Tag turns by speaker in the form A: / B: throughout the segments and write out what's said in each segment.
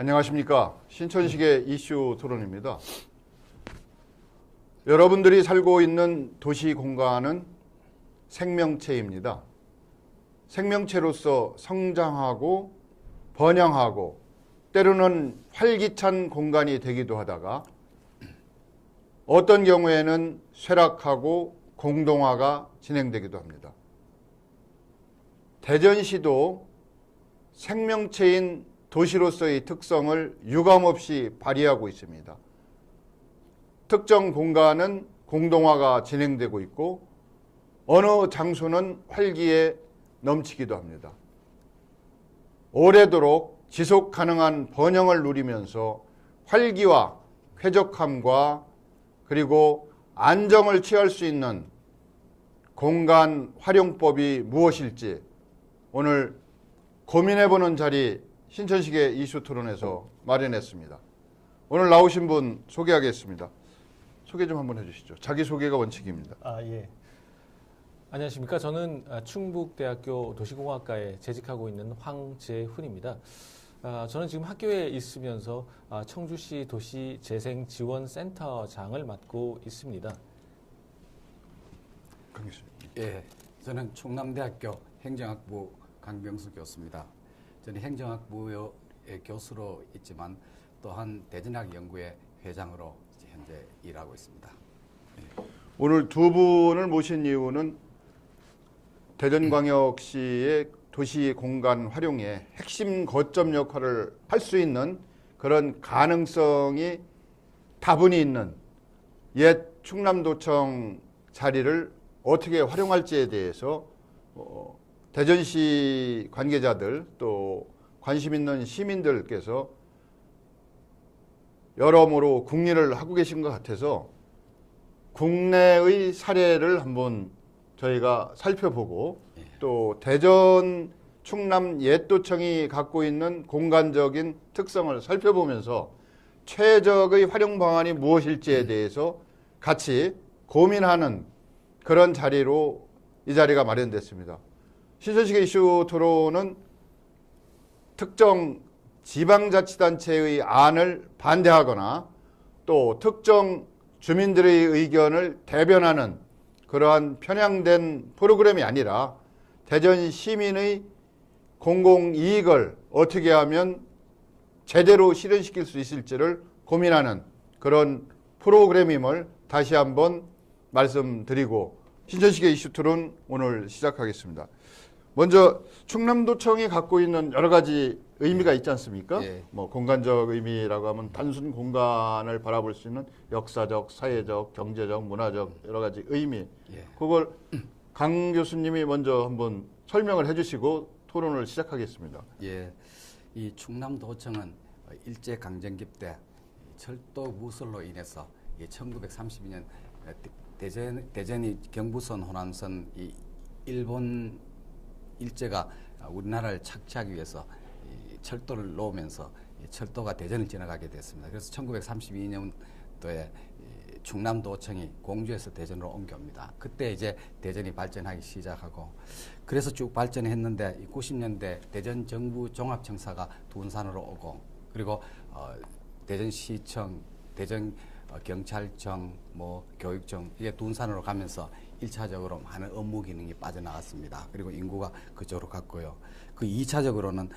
A: 안녕하십니까. 신천식의 이슈 토론입니다. 여러분들이 살고 있는 도시 공간은 생명체입니다. 생명체로서 성장하고 번영하고 때로는 활기찬 공간이 되기도 하다가 어떤 경우에는 쇠락하고 공동화가 진행되기도 합니다. 대전시도 생명체인 도시로서의 특성을 유감없이 발휘하고 있습니다. 특정 공간은 공동화가 진행되고 있고 어느 장소는 활기에 넘치기도 합니다. 오래도록 지속 가능한 번영을 누리면서 활기와 쾌적함과 그리고 안정을 취할 수 있는 공간 활용법이 무엇일지 오늘 고민해보는 자리 신천식의 이슈 토론에서 마련했습니다. 오늘 나오신 분 소개하겠습니다. 소개 좀 한번 해주시죠. 자기소개가 원칙입니다.
B: 예. 안녕하십니까. 저는 충북대학교 도시공학과에 재직하고 있는 황재훈입니다. 저는 지금 학교에 있으면서 청주시 도시재생지원센터장을 맡고 있습니다.
A: 강 교수님.
C: 예, 저는 충남대학교 행정학부 강병수 교수입니다. 저는 행정학부의 교수로 있지만 또한 대전학연구회 회장으로 현재 일하고 있습니다. 예.
A: 오늘 두 분을 모신 이유는 대전광역시의 도시 공간 활용에 핵심 거점 역할을 할 수 있는 그런 가능성이 다분히 있는 옛 충남도청 자리를 어떻게 활용할지에 대해서 대전시 관계자들 또 관심 있는 시민들께서 여러모로 궁리를 하고 계신 것 같아서 국내의 사례를 한번 저희가 살펴보고 또 대전 충남 옛도청이 갖고 있는 공간적인 특성을 살펴보면서 최적의 활용 방안이 무엇일지에 대해서 같이 고민하는 그런 자리로 이 자리가 마련됐습니다. 신천식의 이슈 토론은 특정 지방자치단체의 안을 반대하거나 또 특정 주민들의 의견을 대변하는 그러한 편향된 프로그램이 아니라 대전 시민의 공공이익을 어떻게 하면 제대로 실현시킬 수 있을지를 고민하는 그런 프로그램임을 다시 한번 말씀드리고 신천식의 이슈 토론 오늘 시작하겠습니다. 먼저 충남도청이 갖고 있는 여러 가지 의미가 있지 않습니까?
C: 예.
A: 뭐 공간적 의미라고 하면 단순 공간을 바라볼 수 있는 역사적, 사회적, 경제적, 문화적 여러 가지 의미.
C: 예.
A: 그걸 강 교수님이 먼저 한번 설명을 해주시고 토론을 시작하겠습니다.
C: 예, 이 충남도청은 일제 강점기 때 철도 무설로 인해서 1932년 대전이 경부선 호남선 이 일본 일제가 우리나라를 착취하기 위해서 철도를 놓으면서 철도가 대전을 지나가게 됐습니다. 그래서 1932년도에 충남도청이 공주에서 대전으로 옮겨옵니다. 그때 이제 대전이 발전하기 시작하고 그래서 쭉 발전했는데 90년대 대전 정부 종합청사가 둔산으로 오고 그리고 대전시청, 대전 경찰청, 뭐 교육청 이게 둔산으로 가면서 1차적으로 많은 업무 기능이 빠져나갔습니다. 그리고 인구가 그쪽으로 갔고요. 그 2차적으로는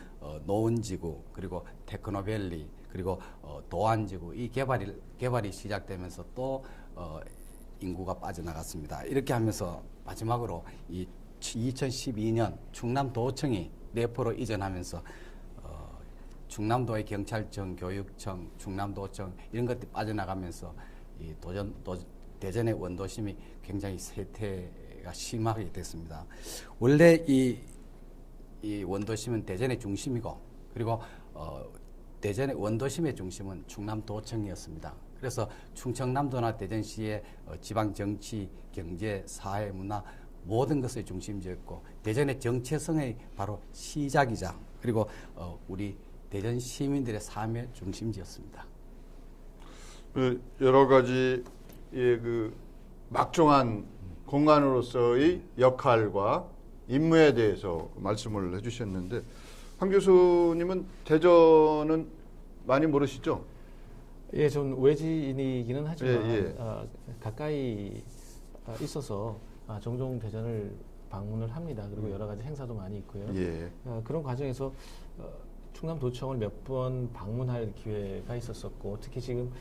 C: 노원지구 그리고 테크노밸리 그리고 도안지구 이 개발이 시작되면서 또 인구가 빠져나갔습니다. 이렇게 하면서 마지막으로 이 2012년 충남도청이 내포로 이전하면서 충남도의 경찰청, 교육청, 충남도청 이런 것들이 빠져나가면서 이 대전의 원도심이 굉장히 쇠퇴가 심하게 됐습니다. 원래 이 원도심은 대전의 중심이고 그리고 대전의 원도심의 중심은 충남도청이었습니다. 그래서 충청남도나 대전시의 지방 정치, 경제, 사회, 문화 모든 것의 중심지였고 대전의 정체성의 바로 시작이자 그리고 우리 대전 시민들의 삶의 중심지였습니다.
A: 여러 가지 그 막중한 공간으로서의 역할과 임무에 대해서 말씀을 해주셨는데 황 교수님은 대전은 많이 모르시죠?
B: 예, 좀 외지인이기는 하지만
A: 예, 예.
B: 가까이 있어서 종종 대전을 방문을 합니다. 그리고 여러 가지 행사도 많이 있고요.
A: 예.
B: 그런 과정에서 충남도청을 몇 번 방문할 기회가 있었었고, 특히 지금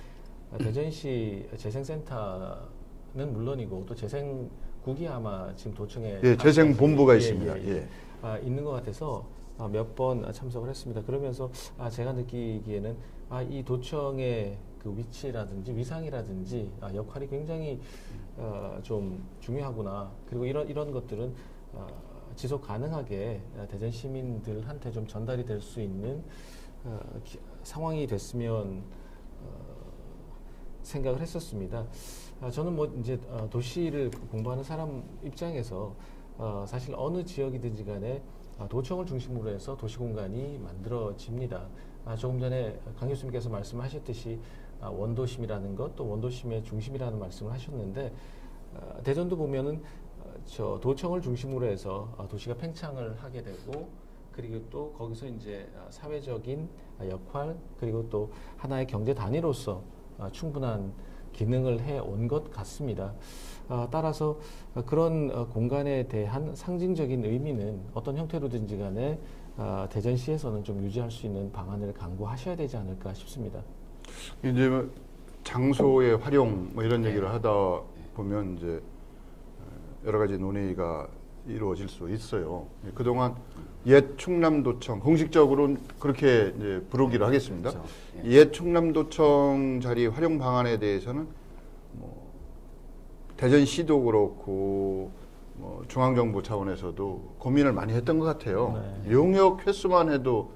B: 대전시 재생센터는 물론이고 또 재생국이 아마 지금 도청에
A: 예, 재생본부가
B: 예,
A: 있습니다.
B: 예, 예. 있는 것 같아서 몇 번 참석을 했습니다. 그러면서 제가 느끼기에는 이 도청의 그 위치라든지 위상이라든지 역할이 굉장히 좀 중요하구나. 그리고 이런 것들은 지속 가능하게 대전 시민들한테 좀 전달이 될 수 있는 상황이 됐으면 생각을 했었습니다. 저는 뭐 이제 도시를 공부하는 사람 입장에서 사실 어느 지역이든지 간에 도청을 중심으로 해서 도시 공간이 만들어집니다. 조금 전에 강 교수님께서 말씀하셨듯이 원도심이라는 것, 또 원도심의 중심이라는 말씀을 하셨는데, 대전도 보면은 저 도청을 중심으로 해서 도시가 팽창을 하게 되고, 그리고 또 거기서 이제 사회적인 역할, 그리고 또 하나의 경제 단위로서 충분한 기능을 해온 것 같습니다. 따라서 그런 공간에 대한 상징적인 의미는 어떤 형태로든지 간에 대전시에서는 좀 유지할 수 있는 방안을 강구하셔야 되지 않을까 싶습니다.
A: 이제 뭐 장소의 활용 뭐 이런 얘기를 하다 보면 이제 여러 가지 논의가 이루어질 수 있어요. 그동안 옛 충남도청, 공식적으로는 그렇게 이제 부르기로 하겠습니다.
C: 그렇죠.
A: 옛 충남도청 자리 활용 방안에 대해서는 뭐 대전시도 그렇고 뭐 중앙정부 차원에서도 고민을 많이 했던 것 같아요.
B: 네.
A: 용역 횟수만 해도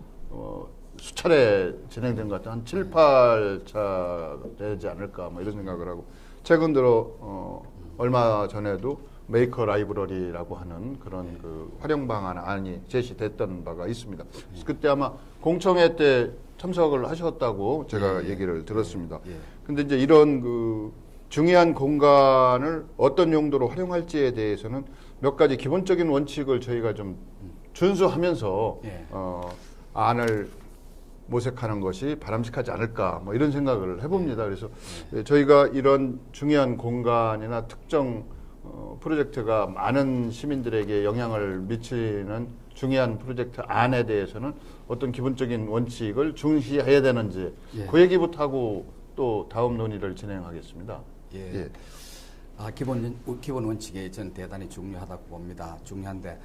A: 수차례 진행된 것 같아요. 한 7, 8차 되지 않을까 뭐 이런 생각을 하고, 최근 들어 얼마 전에도 메이커 라이브러리라고 하는 그런 그 활용 방안이 제시됐던 바가 있습니다. 그래서 그때 아마 공청회 때 참석을 하셨다고 제가 얘기를 들었습니다. 근데 이제 이런 그 중요한 공간을 어떤 용도로 활용할지에 대해서는 몇 가지 기본적인 원칙을 저희가 좀 준수하면서 안을 모색하는 것이 바람직하지 않을까 뭐 이런 생각을 해봅니다. 그래서 저희가 이런 중요한 공간이나 특정 프로젝트가 많은 시민들에게 영향을 미치는 중요한 프로젝트 안에 대해서는 어떤 기본적인 원칙을 중시해야 되는지 그 얘기부터 하고 또 다음 논의를 진행하겠습니다.
C: 예. 기본 원칙이 저는 대단히 중요하다고 봅니다. 중요한데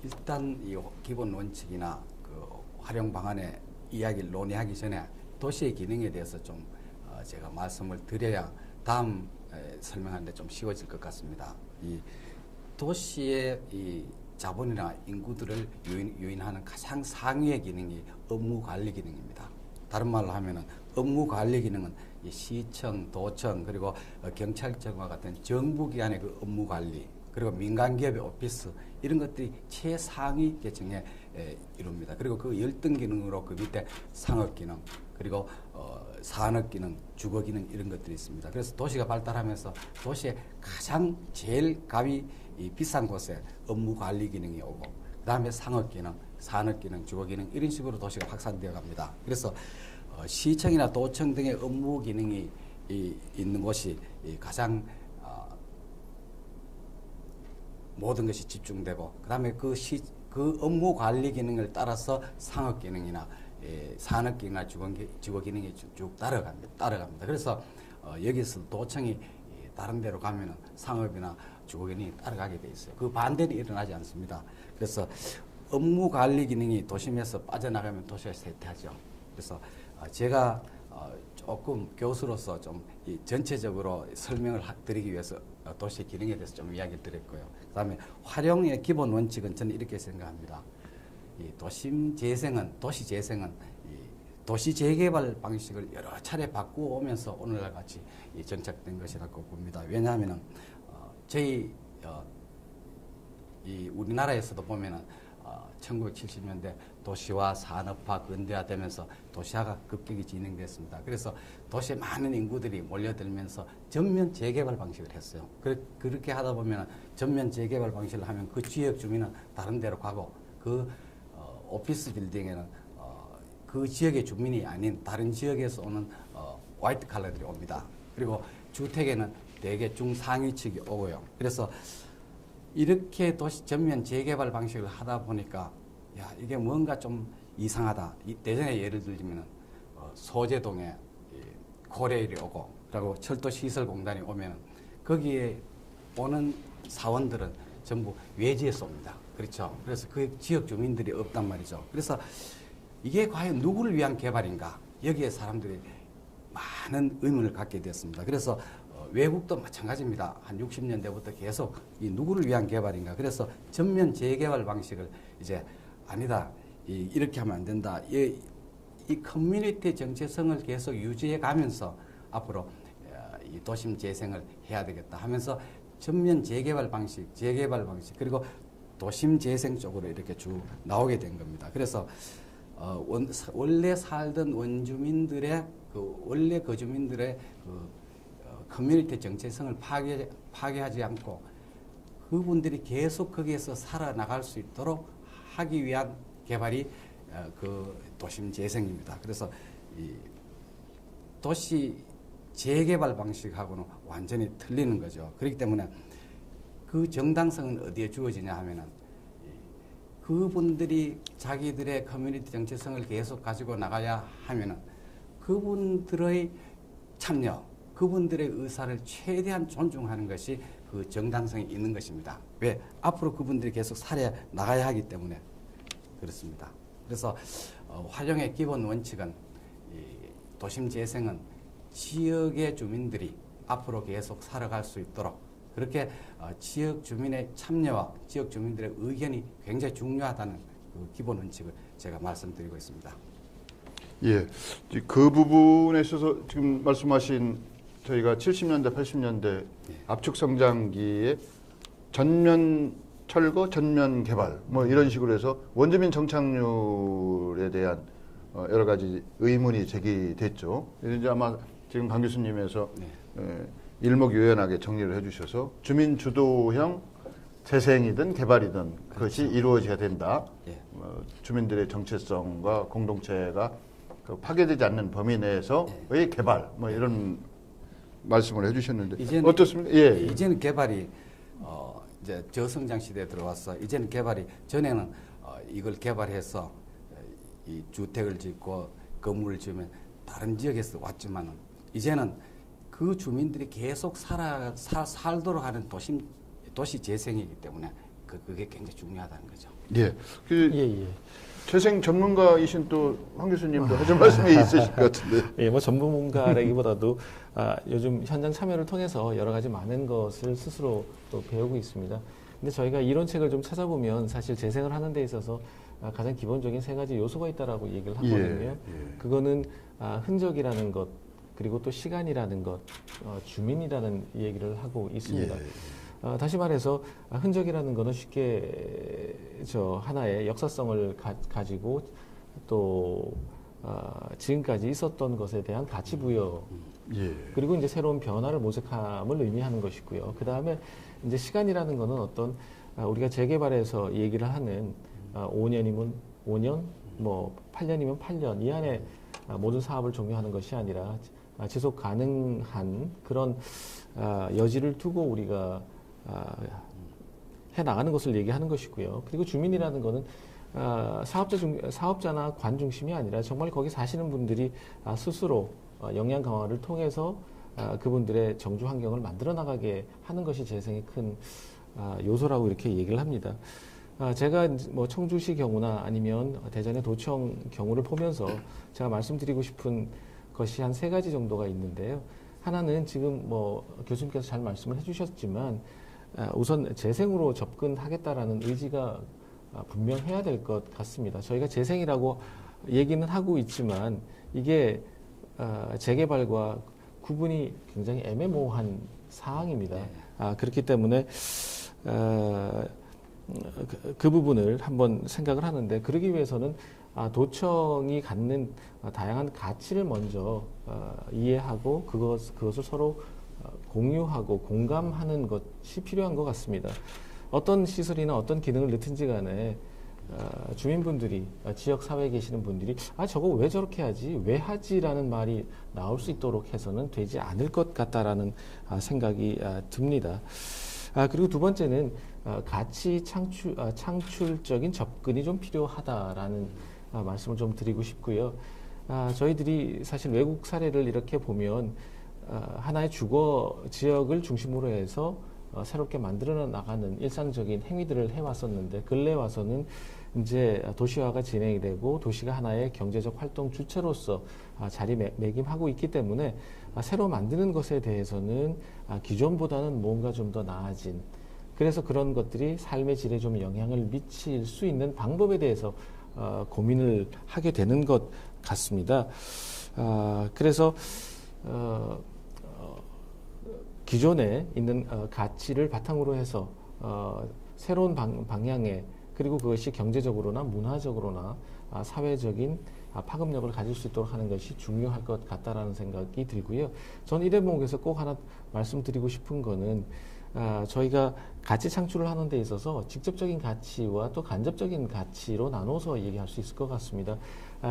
C: 일단 이 기본 원칙이나 그 활용 방안의 이야기를 논의하기 전에 도시의 기능에 대해서 좀 제가 말씀을 드려야 다음 설명하는데 좀 쉬워질 것 같습니다. 이 도시의 이 자본이나 인구들을 유인하는 가장 상위의 기능이 업무 관리 기능입니다. 다른 말로 하면은 업무 관리 기능은 이 시청, 도청, 그리고 경찰청과 같은 정부기관의 그 업무 관리, 그리고 민간기업의 오피스, 이런 것들이 최상위 계층에 이룹니다. 그리고 그 열등 기능으로 그 밑에 상업 기능, 그리고 산업 기능, 주거 기능, 이런 것들이 있습니다. 그래서 도시가 발달하면서 도시의 가장 제일 값이 이 비싼 곳에 업무 관리 기능이 오고, 그 다음에 상업 기능, 산업 기능, 주거 기능, 이런 식으로 도시가 확산되어 갑니다. 그래서 시청이나 도청 등의 업무 기능이 있는 곳이 가장 모든 것이 집중되고, 그다음에 그 업무 관리 기능을 따라서 상업 기능이나 산업 기능이나 주거 기능이 쭉 따라갑니다. 그래서 여기서 도청이 다른 데로 가면은 상업이나 주거 기능이 따라가게 돼 있어요. 그 반대는 일어나지 않습니다. 그래서 업무 관리 기능이 도심에서 빠져나가면 도시가 쇠퇴하죠. 그래서 제가 조금 교수로서 좀 전체적으로 설명을 드리기 위해서 도시 기능에 대해서 좀 이야기를 드렸고요. 그다음에 활용의 기본 원칙은 저는 이렇게 생각합니다. 이 도심 재생은 도시 재생은 도시 재개발 방식을 여러 차례 바꾸오면서 오늘날 같이 정착된 것이라고 봅니다. 왜냐하면은 저희 이 우리나라에서도 보면은 1970년대 도시화, 산업화, 근대화되면서 도시화가 급격히 진행됐습니다. 그래서 도시에 많은 인구들이 몰려들면서 전면 재개발 방식을 했어요. 그렇게 하다 보면 전면 재개발 방식을 하면 그 지역 주민은 다른 데로 가고, 그 오피스 빌딩에는 그 그 지역의 주민이 아닌 다른 지역에서 오는 화이트 칼라들이 옵니다. 그리고 주택에는 대개 중상위층이 오고요. 그래서 이렇게 도시 전면 재개발 방식을 하다 보니까 야 이게 뭔가 좀 이상하다. 예전에 예를 들면 소재동에 코레일이 오고 그리고 철도시설공단이 오면 거기에 오는 사원들은 전부 외지에서 옵니다. 그렇죠. 그래서 그 지역 주민들이 없단 말이죠. 그래서 이게 과연 누구를 위한 개발인가? 여기에 사람들이 많은 의문을 갖게 되었습니다. 그래서 외국도 마찬가지입니다. 한 60년대부터 계속 이 누구를 위한 개발인가? 그래서 전면 재개발 방식을 이제 아니다. 이렇게 하면 안 된다. 이 커뮤니티 정체성을 계속 유지해 가면서 앞으로 이 도심 재생을 해야 되겠다 하면서 전면 재개발 방식 그리고 도심 재생 쪽으로 이렇게 쭉 나오게 된 겁니다. 그래서 원래 살던 원주민들의 원래 거주민들의 커뮤니티 정체성을 파괴하지 않고 그분들이 계속 거기에서 살아나갈 수 있도록 하기 위한 개발이 그 도심 재생입니다. 그래서 이 도시 재개발 방식하고는 완전히 틀리는 거죠. 그렇기 때문에 그 정당성은 어디에 주어지냐 하면은 그분들이 자기들의 커뮤니티 정체성을 계속 가지고 나가야 하면은 그분들의 참여, 그분들의 의사를 최대한 존중하는 것이 그 정당성이 있는 것입니다. 왜? 앞으로 그분들이 계속 살아 나가야 하기 때문에 그렇습니다. 그래서 활용의 기본 원칙은 도심 재생은 지역의 주민들이 앞으로 계속 살아갈 수 있도록 그렇게 지역 주민의 참여와 지역 주민들의 의견이 굉장히 중요하다는 그 기본 원칙을 제가 말씀드리고 있습니다.
A: 예, 그 부분에 있어서 지금 말씀하신 저희가 70년대, 80년대 압축 성장기에 전면 철거, 전면 개발 뭐 이런 식으로 해서 원주민 정착률에 대한 여러 가지 의문이 제기됐죠. 이제 아마 지금 강 교수님에서 일목요연하게 정리를 해주셔서 주민 주도형 재생이든 개발이든 그것이 이루어져야 된다. 주민들의 정체성과 공동체가 파괴되지 않는 범위 내에서의 개발 뭐 이런 말씀을 해주셨는데
C: 이제는,
A: 어떻습니까? 예.
C: 이제는 개발이 이제 저성장 시대에 들어와서 이제는 개발이 전에는 이걸 개발해서 이 주택을 짓고 건물을 지으면 다른 지역에서 왔지만은 이제는 그 주민들이 계속 살도록 하는 도시 재생이기 때문에 그게 굉장히 중요하다는 거죠.
A: 예.
B: 예.
A: 재생 전문가이신 또 황 교수님도 하실 말씀이 있으실 것 같은데.
B: 예, 뭐 전문가라기보다도 요즘 현장 참여를 통해서 여러 가지 많은 것을 스스로 또 배우고 있습니다. 근데 저희가 이론책을 좀 찾아보면 사실 재생을 하는 데 있어서 가장 기본적인 세 가지 요소가 있다라고 얘기를 하거든요. 그거는 흔적이라는 것, 그리고 또 시간이라는 것, 주민이라는 얘기를 하고 있습니다. 다시 말해서 흔적이라는 것은 쉽게 하나의 역사성을 가지고 또 지금까지 있었던 것에 대한 가치 부여, 그리고 이제 새로운 변화를 모색함을 의미하는 것이고요. 그 다음에 이제 시간이라는 것은 어떤 우리가 재개발에서 얘기를 하는 5년이면 5년, 뭐 8년이면 8년 이 안에 모든 사업을 종료하는 것이 아니라 지속 가능한 그런 여지를 두고 우리가 해 나가는 것을 얘기하는 것이고요. 그리고 주민이라는 것은 사업자나 관 중심이 아니라 정말 거기 사시는 분들이 스스로 역량 강화를 통해서 그분들의 정주 환경을 만들어 나가게 하는 것이 재생의 큰 요소라고 이렇게 얘기를 합니다. 제가 뭐 청주시 경우나 아니면 대전의 도청 경우를 보면서 제가 말씀드리고 싶은 것이 한 세 가지 정도가 있는데요. 하나는 지금 뭐 교수님께서 잘 말씀을 해주셨지만 우선 재생으로 접근하겠다라는 의지가 분명해야 될 것 같습니다. 저희가 재생이라고 얘기는 하고 있지만 이게 재개발과 구분이 굉장히 애매모호한 사항입니다. 그렇기 때문에 그 부분을 한번 생각을 하는데 그러기 위해서는 도청이 갖는 다양한 가치를 먼저 이해하고 그것을 서로 공유하고 공감하는 것이 필요한 것 같습니다. 어떤 시설이나 어떤 기능을 넣든지 간에 주민분들이 지역 사회에 계시는 분들이 저거 왜 저렇게 하지 왜 하지라는 말이 나올 수 있도록 해서는 되지 않을 것 같다라는 생각이 듭니다. 그리고 두 번째는 가치 창출적인 접근이 좀 필요하다라는 말씀을 좀 드리고 싶고요. 저희들이 사실 외국 사례를 이렇게 보면 하나의 주거 지역을 중심으로 해서 새롭게 만들어 나가는 일상적인 행위들을 해왔었는데 근래 와서는 이제 도시화가 진행이 되고 도시가 하나의 경제적 활동 주체로서 자리매김하고 있기 때문에 새로 만드는 것에 대해서는 기존보다는 뭔가 좀 더 나아진 그래서 그런 것들이 삶의 질에 좀 영향을 미칠 수 있는 방법에 대해서 고민을 하게 되는 것 같습니다. 그래서 기존에 있는 가치를 바탕으로 해서 새로운 방향의 그리고 그것이 경제적으로나 문화적으로나 사회적인 파급력을 가질 수 있도록 하는 것이 중요할 것 같다라는 생각이 들고요. 저는 이 대목에서 꼭 하나 말씀드리고 싶은 거는 저희가 가치 창출을 하는 데 있어서 직접적인 가치와 또 간접적인 가치로 나눠서 얘기할 수 있을 것 같습니다.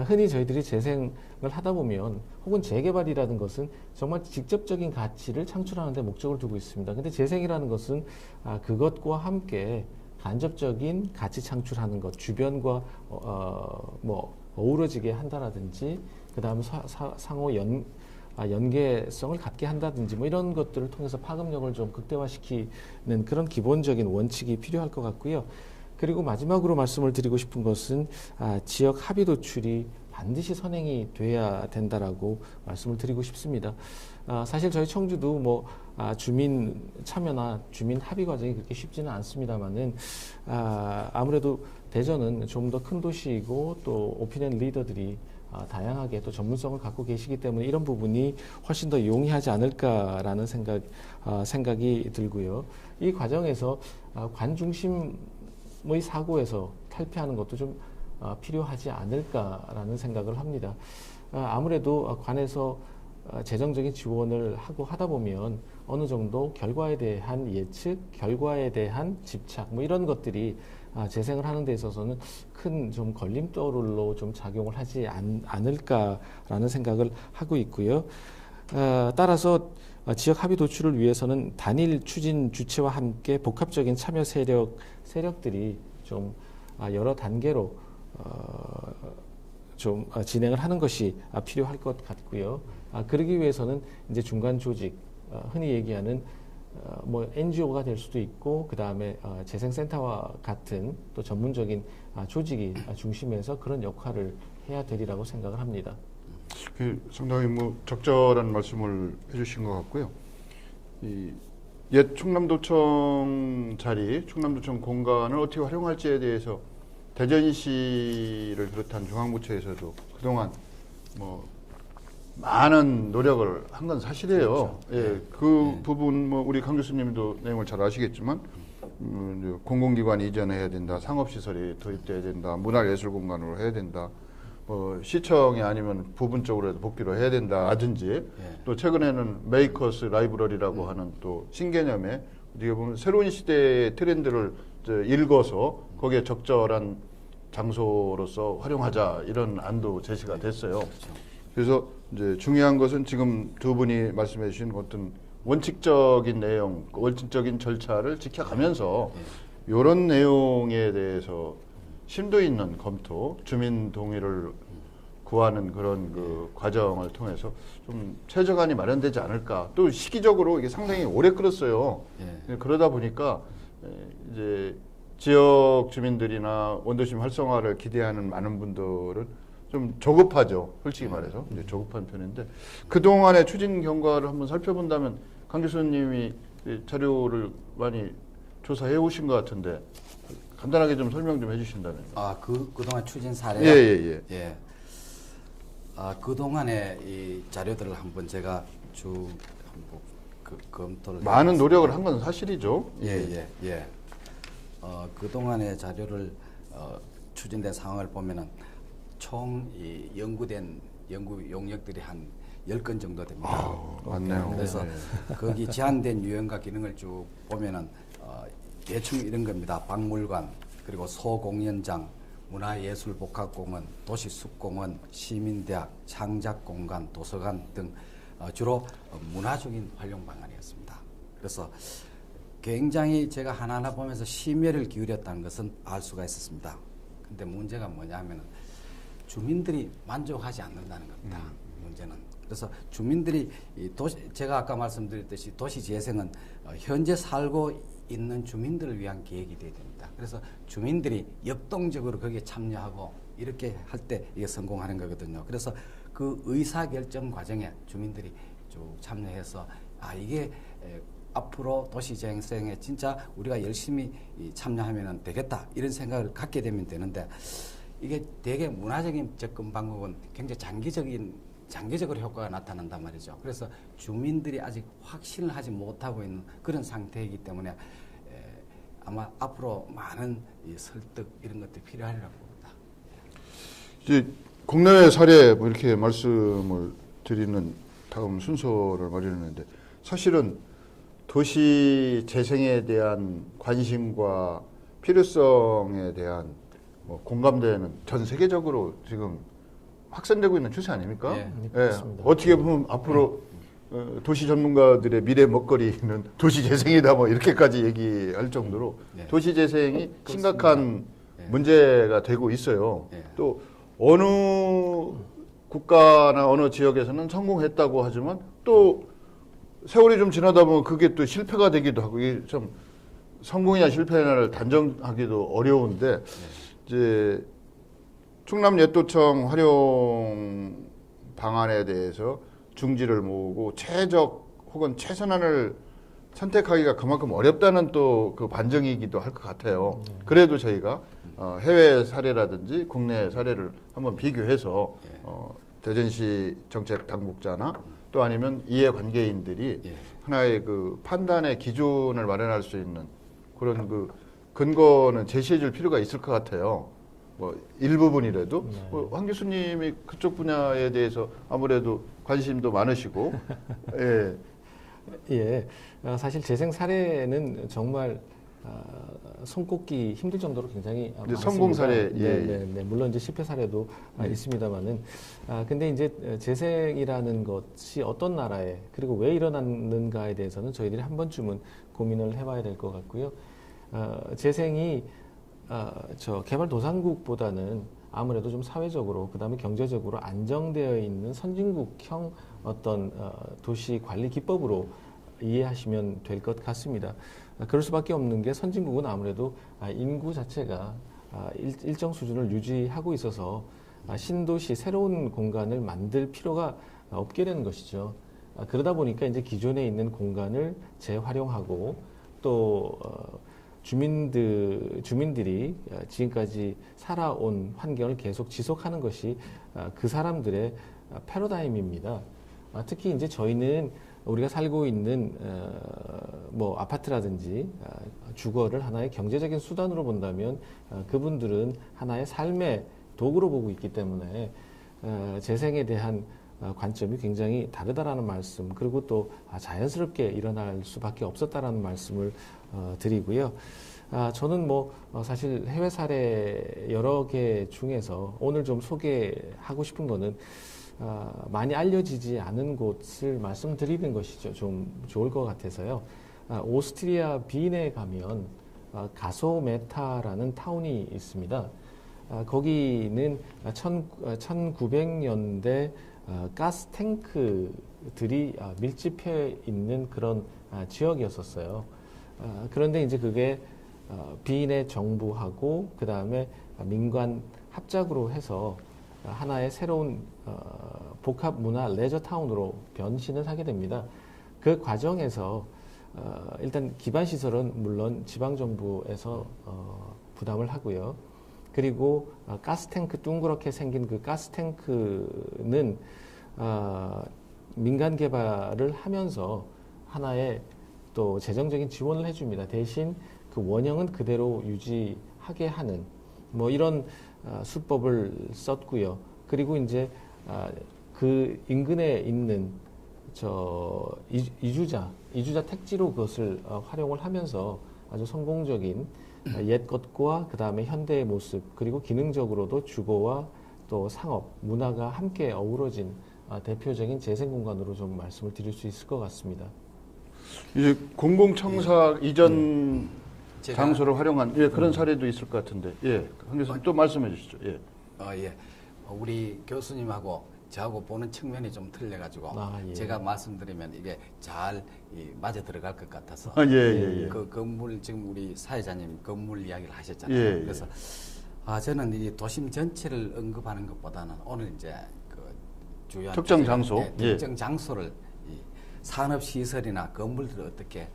B: 흔히 저희들이 재생을 하다 보면 혹은 재개발이라는 것은 정말 직접적인 가치를 창출하는 데 목적을 두고 있습니다. 근데 재생이라는 것은 그것과 함께 간접적인 가치 창출하는 것, 주변과 어우러지게 한다라든지 그 다음에 상호 연계성을 갖게 한다든지 이런 것들을 통해서 파급력을 좀 극대화시키는 그런 기본적인 원칙이 필요할 것 같고요. 그리고 마지막으로 말씀을 드리고 싶은 것은 지역 합의 도출이 반드시 선행이 돼야 된다라고 말씀을 드리고 싶습니다. 사실 저희 청주도 주민 참여나 주민 합의 과정이 그렇게 쉽지는 않습니다만은 아무래도 대전은 좀 더 큰 도시이고 또 오피니언 리더들이 다양하게 또 전문성을 갖고 계시기 때문에 이런 부분이 훨씬 더 용이하지 않을까라는 생각이 들고요. 이 과정에서 관 중심의 사고에서 탈피하는 것도 좀 필요하지 않을까라는 생각을 합니다. 아무래도 관에서 재정적인 지원을 하다 보면 어느 정도 결과에 대한 예측, 결과에 대한 집착 이런 것들이 재생을 하는 데 있어서는 큰 좀 걸림돌로 좀 작용을 하지 않을까라는 생각을 하고 있고요. 따라서 지역 합의 도출을 위해서는 단일 추진 주체와 함께 복합적인 참여 세력들이 좀 여러 단계로 좀 진행을 하는 것이 필요할 것 같고요. 그러기 위해서는 이제 중간 조직, 흔히 얘기하는 NGO가 될 수도 있고 그 다음에 재생센터와 같은 또 전문적인 조직이 중심에서 그런 역할을 해야 되리라고 생각을 합니다.
A: 상당히 적절한 말씀을 해주신 것 같고요. 옛 충남도청 자리, 충남도청 공간을 어떻게 활용할지에 대해서 대전시를 비롯한 중앙부처에서도 그동안 많은 노력을 한 건 사실이에요.
C: 그렇죠.
A: 예, 그 부분 우리 강 교수님도 내용을 잘 아시겠지만 공공기관 이전해야 된다, 상업시설이 도입돼야 된다, 문화예술공간으로 해야 된다, 시청이 아니면 부분적으로라도 복귀로 해야 된다든지 또 최근에는 메이커스 라이브러리라고 하는 또 신개념의 어떻게 보면 새로운 시대의 트렌드를 읽어서 거기에 적절한 장소로서 활용하자 이런 안도 제시가 됐어요. 그래서 이제 중요한 것은 지금 두 분이 말씀해 주신 어떤 원칙적인 내용, 원칙적인 절차를 지켜가면서 이런 내용에 대해서 심도 있는 검토, 주민 동의를 구하는 그런 그 과정을 통해서 좀 최저간이 마련되지 않을까. 또 시기적으로 이게 상당히 오래 끌었어요. 그러다 보니까 이제 지역 주민들이나 원도심 활성화를 기대하는 많은 분들은 좀 조급하죠. 솔직히 말해서 이제 조급한 편인데 그동안의 추진 경과를 한번 살펴본다면 강 교수님이 자료를 많이 조사해 오신 것 같은데 간단하게 좀 설명 좀 해주신다면.
C: 그동안 추진 사례요?
A: 예.
C: 그동안의 이 자료들을 한번 제가 쭉 한번 검토를
A: 많은
C: 해봤습니다.
A: 노력을 한 건 사실이죠.
C: 예. 그동안의 자료를 추진된 상황을 보면은 총 이 연구된 연구 용역들이 한 10건 정도 됩니다.
A: 맞네요.
C: 그래서 거기 제한된 유형과 기능을 쭉 보면은 대충 이런 겁니다. 박물관, 그리고 소공연장, 문화예술복합공원, 도시숲공원, 시민대학, 창작공간, 도서관 등 주로 문화적인 활용 방안이었습니다. 그래서 굉장히 제가 하나하나 보면서 심혈을 기울였다는 것은 알 수가 있었습니다. 근데 문제가 뭐냐 하면 주민들이 만족하지 않는다는 겁니다. 문제는. 그래서 주민들이 제가 아까 말씀드렸듯이 도시재생은 현재 살고 있는 주민들을 위한 계획이 돼야 됩니다. 그래서 주민들이 역동적으로 거기에 참여하고 이렇게 할 때 이게 성공하는 거거든요. 그래서 그 의사결정 과정에 주민들이 쭉 참여해서 이게 앞으로 도시재생에 진짜 우리가 열심히 참여하면 되겠다 이런 생각을 갖게 되면 되는데 이게 되게 문화적인 접근 방법은 굉장히 장기적으로 효과가 나타난단 말이죠. 그래서 주민들이 아직 확신을 하지 못하고 있는 그런 상태이기 때문에 아마 앞으로 많은 설득 이런 것들이 필요하리라고 봅니다.
A: 이제 국내외 사례 뭐 이렇게 말씀을 드리는 다음 순서를 마련했는데 사실은 도시 재생에 대한 관심과 필요성에 대한 공감대는 전 세계적으로 지금 확산되고 있는 추세 아닙니까?
C: 예,
B: 그렇습니다.
A: 어떻게 보면 앞으로 도시 전문가들의 미래 먹거리는 도시 재생이다 뭐 이렇게까지 얘기할 정도로
C: 네.
A: 도시 재생이
C: 그렇습니다.
A: 심각한
C: 네.
A: 문제가 되고 있어요.
C: 네.
A: 또 어느 국가나 어느 지역에서는 성공했다고 하지만 또 세월이 좀 지나다 보면 그게 또 실패가 되기도 하고 이게 좀 성공이냐 실패냐를 단정하기도 어려운데 이제 충남 예도청 활용 방안에 대해서 중지를 모으고 최적 혹은 최선안을 선택하기가 그만큼 어렵다는 또 그 반증이기도 할 것 같아요. 그래도 저희가 해외 사례라든지 국내 사례를 한번 비교해서 대전시 정책 당국자나 또 아니면 이해관계인들이 하나의 그 판단의 기준을 마련할 수 있는 그런 그 근거는 제시해줄 필요가 있을 것 같아요. 뭐 일부분이라도 황 교수님이 그쪽 분야에 대해서 아무래도 관심도 많으시고 예.
B: 예, 사실 재생 사례는 정말 손꼽기 힘들 정도로 굉장히 많습니다.
A: 성공 사례,
B: 네, 물론 이제 실패 사례도 있습니다만은, 근데 이제 재생이라는 것이 어떤 나라에 그리고 왜 일어났는가에 대해서는 저희들이 한 번쯤은 고민을 해봐야 될 것 같고요. 재생이 저 개발도상국보다는 아무래도 좀 사회적으로 그다음에 경제적으로 안정되어 있는 선진국형 어떤 도시 관리 기법으로 이해하시면 될 것 같습니다. 그럴 수밖에 없는 게 선진국은 아무래도 인구 자체가 일정 수준을 유지하고 있어서 신도시 새로운 공간을 만들 필요가 없게 되는 것이죠. 그러다 보니까 이제 기존에 있는 공간을 재활용하고 또 주민들이 지금까지 살아온 환경을 계속 지속하는 것이 그 사람들의 패러다임입니다. 특히 이제 저희는 우리가 살고 있는 뭐 아파트라든지 주거를 하나의 경제적인 수단으로 본다면 그분들은 하나의 삶의 도구로 보고 있기 때문에 재생에 대한 관점이 굉장히 다르다라는 말씀, 그리고 또 자연스럽게 일어날 수밖에 없었다라는 말씀을 드리고요. 저는 뭐 사실 해외 사례 여러 개 중에서 오늘 좀 소개하고 싶은 거는 많이 알려지지 않은 곳을 말씀드리는 것이 좀 좋을 것 같아서요. 오스트리아 빈에 가면 가소메타라는 타운이 있습니다. 거기는 1900년대 가스 탱크들이 밀집해 있는 그런 지역이었었어요. 그런데 이제 그게 빈의 정부하고 그 다음에 민관 합작으로 해서 하나의 새로운 복합 문화 레저 타운으로 변신을 하게 됩니다. 그 과정에서 일단 기반 시설은 물론 지방 정부에서 부담을 하고요. 그리고 가스탱크 둥그렇게 생긴 그 가스탱크는 민간 개발을 하면서 하나의 또 재정적인 지원을 해줍니다. 대신 그 원형은 그대로 유지하게 하는 뭐 이런 수법을 썼고요. 그리고 이제 그 인근에 있는 저 이주자 택지로 그것을 활용을 하면서 아주 성공적인 옛 것과 그 다음에 현대의 모습 그리고 기능적으로도 주거와 또 상업, 문화가 함께 어우러진 대표적인 재생 공간으로 좀 말씀을 드릴 수 있을 것 같습니다.
A: 이제 공공청사 이전
C: 제가-
A: 장소를 활용한 그런 사례도 있을 것 같은데, 한 교수님 또 말씀해 주시죠.
C: 예. 우리 교수님하고 저하고 보는 측면이 좀 틀려가지고
B: 예.
C: 제가 말씀드리면 이게 잘 맞아 들어갈 것 같아서
A: 예.
C: 그 건물 지금 우리 사회자님 건물 이야기를 하셨잖아요.
A: 예.
C: 그래서 저는 이 도심 전체를 언급하는 것보다는 오늘 이제 그 주요한
A: 특정
C: 주제가,
A: 장소?
C: 특정 장소를 이 산업 시설이나 건물들을 어떻게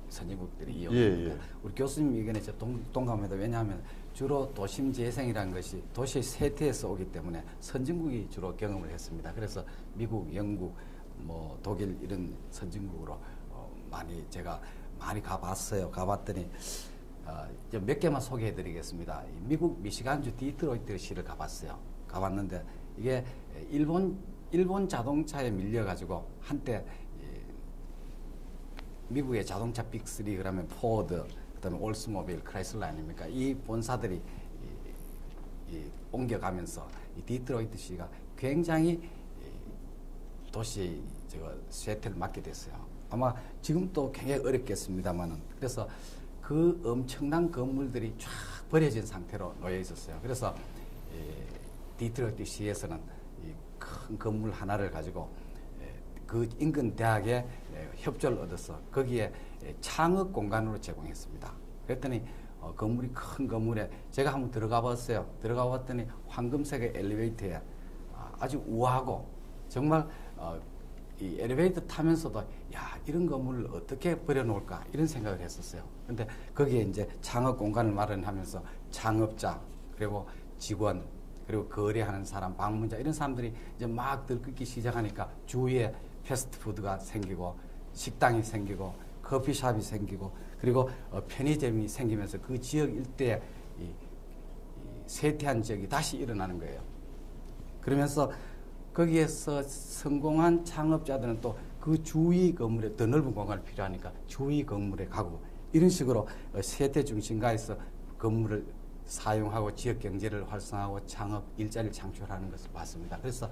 C: 선진국들이 이용합니까? 우리 교수님 의견에 저 동감합니다. 왜냐하면 주로 도심 재생이라는 것이 도시의 쇠퇴에서 오기 때문에 선진국이 주로 경험을 했습니다. 그래서 미국, 영국, 뭐 독일 이런 선진국으로 제가 많이 가봤어요. 가봤더니 몇 개만 소개해드리겠습니다. 미국 미시간주 디트로이트시를 가봤어요. 가봤는데 이게 일본 자동차에 밀려가지고 한때 미국의 자동차 빅3 그러면 포드, 그다음에 올스모빌, 크라이슬러 아닙니까? 이 본사들이 옮겨가면서 이 디트로이트시가 굉장히 도시 쇠퇴를 맞게 됐어요. 아마 지금도 굉장히 어렵겠습니다만은 그래서 그 엄청난 건물들이 쫙 버려진 상태로 놓여 있었어요. 그래서 디트로이트시에서는 큰 건물 하나를 가지고 그 인근 대학에 협조를 얻어서 거기에 창업 공간으로 제공했습니다. 그랬더니 건물이 큰 건물에 제가 한번 들어가 봤어요. 들어가 봤더니 황금색의 엘리베이터에 아주 우아하고 정말 이 엘리베이터 타면서도 이런 건물을 어떻게 버려놓을까 이런 생각을 했었어요. 근데 거기에 이제 창업 공간을 마련하면서 창업자 그리고 직원 그리고 거래하는 사람, 방문자 이런 사람들이 이제 막 들끓기 시작하니까 주위에 패스트푸드가 생기고 식당이 생기고 커피숍이 생기고 그리고 편의점이 생기면서 그 지역 일대에 이 쇠퇴한 지역이 다시 일어나는 거예요. 그러면서 거기에서 성공한 창업자들은 또 그 주위 건물에 더 넓은 공간이 필요하니까 주위 건물에 가고 이런 식으로 쇠퇴 중심가에서 건물을 사용하고 지역 경제를 활성화하고 창업 일자리를 창출하는 것을 봤습니다. 그래서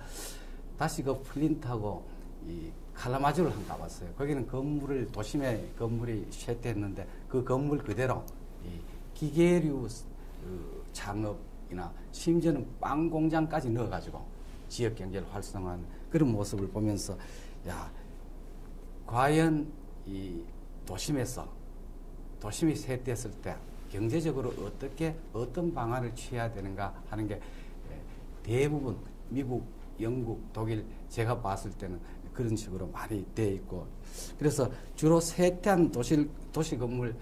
C: 다시 그 플린트하고 이 칼라마주를 한번 가봤어요. 거기는 도심에 건물이 쇠퇴했는데 그 건물 그대로 이 기계류 창업이나 심지어는 빵 공장까지 넣어가지고 지역 경제를 활성화하는 그런 모습을 보면서 과연 이 도심이 쇠퇴했을 때 경제적으로 어떤 방안을 취해야 되는가 하는 게 대부분 미국, 영국, 독일 제가 봤을 때는 그런 식으로 많이 되어 있고 그래서 주로 쇠퇴한 도시 건물을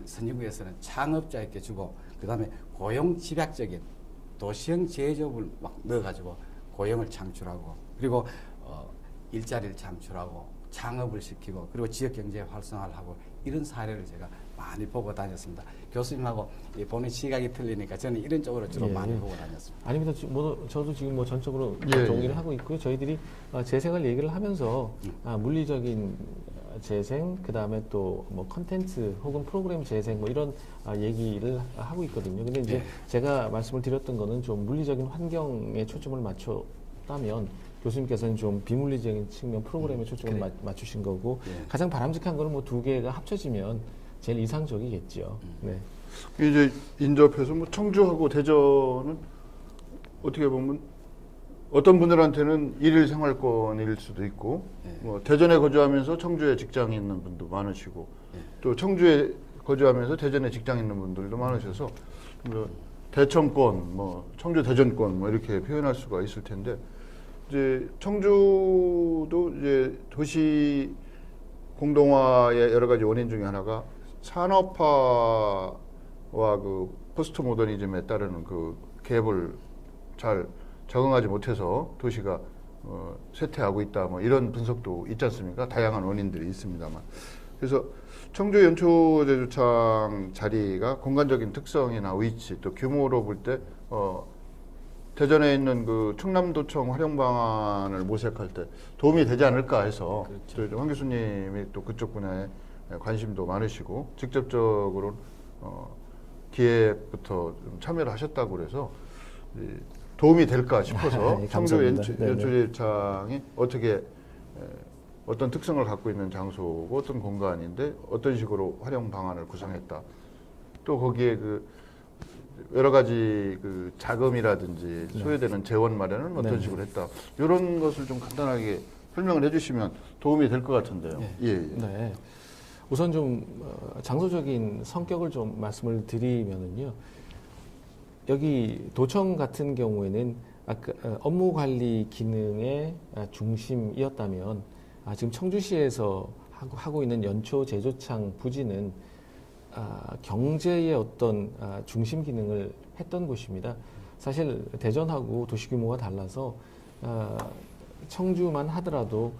C: 선진국에서는 창업자에게 주고 그 다음에 고용 집약적인 도시형 제조업을 막 넣어가지고 고용을 창출하고 그리고 일자리를 창출하고 창업을 시키고 그리고 지역 경제 활성화를 하고 이런 사례를 제가 많이 보고 다녔습니다. 교수님하고 보는 시각이 틀리니까 저는 이런 쪽으로 주로 많이 보고 다녔습니다.
B: 아닙니다. 저도 지금 전적으로 동의를 하고 있고요. 저희들이 재생을 얘기를 하면서 물리적인 재생, 그 다음에 또 뭐 컨텐츠 혹은 프로그램 재생 뭐 이런 얘기를 하고 있거든요. 근데 이제 제가 말씀을 드렸던 거는 좀 물리적인 환경에 초점을 맞췄다면 교수님께서는 좀 비물리적인 측면 프로그램에 초점을 맞추신 거고 가장 바람직한 거는 뭐 두 개가 합쳐지면 제일 이상적이겠죠. 네.
A: 이제 인접해서 뭐 청주하고 대전은 어떻게 보면 어떤 분들한테는 일일 생활권일 수도 있고 뭐 대전에 거주하면서 청주에 직장이 있는 분도 많으시고 또 청주에 거주하면서 대전에 직장 있는 분들도 많으셔서 뭐 대청권, 뭐 청주 대전권 뭐 이렇게 표현할 수가 있을 텐데 이제 청주도 이제 도시 공동화의 여러 가지 원인 중에 하나가 산업화와 그 포스트 모더니즘에 따르는 그 갭을 잘 적응하지 못해서 도시가 쇠퇴하고 있다 뭐 이런 분석도 있지 않습니까? 다양한 원인들이 있습니다만 그래서 청주 연초제주창 자리가 공간적인 특성이나 위치 또 규모로 볼 때 대전에 있는 그 충남도청 활용 방안을 모색할 때 도움이 되지 않을까 해서 또 황 교수님이 또 그쪽 분야에 관심도 많으시고 직접적으로 기획부터 좀 참여를 하셨다고 그래서 도움이 될까 싶어서
B: 네,
A: 청주
B: 감사합니다. 네네.
A: 연초제창이 어떻게 어떤 특성을 갖고 있는 장소고 어떤 공간인데 어떤 식으로 활용 방안을 구성했다. 또 거기에 그 여러 가지 그 자금이라든지 소요되는 재원 마련은 어떤
B: 네.
A: 식으로 했다. 이런 것을 좀 간단하게 설명을 해주시면 도움이 될 것 같은데요.
C: 네.
A: 예, 예.
B: 네. 우선 좀 장소적인 성격을 좀 말씀을 드리면은요. 여기 도청 같은 경우에는 아까 업무 관리 기능의 중심이었다면 지금 청주시에서 하고 있는 연초 제조창 부지는 경제의 어떤 중심 기능을 했던 곳입니다. 사실 대전하고 도시 규모가 달라서 청주만 하더라도